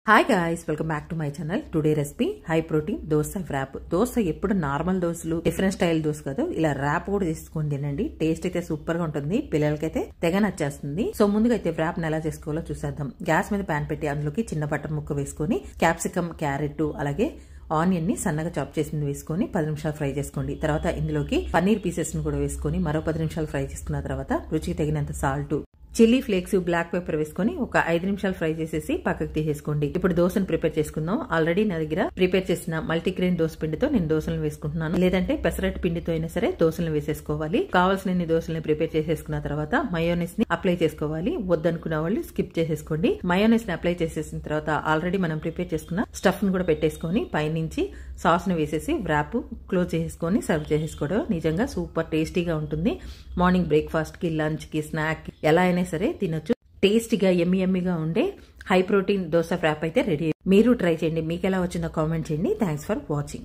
Hi guys, welcome back to my channel. Today recipe high protein dosa wrap. Dosa ఎప్పుడు normal దోశలు, different style dosa కాదు, ఇలా rap కూడా చేసుకుని తినండి. టేస్ట్ అయితే సూపర్ గా ఉంటుంది, పిల్లలకైతే తెగ నచ్చేస్తుంది. సో ముందుగా అయితే వ్రాప్ ఎలా చేసుకోవాలో చూసేద్దాం. గ్యాస్ మీద ప్యాన్ పెట్టి అందులోకి చిన్న బటర్ ముక్క వేసుకొని క్యాప్సికమ్, క్యారెట్ అలాగే ఆనియన్ ని సన్నగా చాప్ చేసింది వేసుకొని 10 నిమిషాలు ఫ్రై చేసుకోండి. తర్వాత ఇందులోకి పన్నీర్ పీసెస్ ని కూడా వేసుకొని మరో 10 నిమిషాలు ఫ్రై చేసుకున్న తర్వాత రుచికి తగినంత salt, chilli flakes, black pepper వేసుకొని ఒక 5 నిమిషాలు ఫ్రై చేసేసి పక్కకు తీసేసుకోండి. ఇప్పుడు దోశను ప్రిపేర్ చేసుకుందాం. ఆల్రెడీ నా దగ్గర ప్రిపేర్ చేసిన మల్టీగ్రెయిన్ దోశ పిండితో నేను దోశలను వేసుకుంటున్నాను. లేదంటే పెసరట్టు పిండితో అయినా సరే దోశలను వేసేసుకోవాలి. కావాల్సిన దోశలను ప్రిపేర్ చేసేసుకున్న తర్వాత మయోనైస్ ని అప్లై చేసుకోవాలి. వద్దనుకున్న వాళ్ళు స్కిప్ చేసేసుకోండి. మయోనైస్ ని అప్లై చేసేసిన తర్వాత ఆల్రెడీ మనం ప్రిపేర్ చేసుకున్న స్టఫ్ ను కూడా పెట్టేసుకొని పైనుంచి సాస్ ను వేసేసి వ్రాప్ క్లోజ్ చేసేసుకొని సర్వ్ చేసేసుకోవడం నిజంగా సూపర్ టేస్టీగా ఉంటుంది. మార్నింగ్ బ్రేక్ఫాస్ట్ కి, లంచ్ కి, స్నాక్ కి ఎలా అయినా సరే తినొచ్చు. టేస్టీగా ఎమ్మిగా ఉండే హై ప్రోటీన్ దోశ వ్రాప్ అయితే రెడీ. మీరు ట్రై చేయండి. మీకు ఎలా వచ్చిందో కామెంట్ చేయండి. Thanks for watching.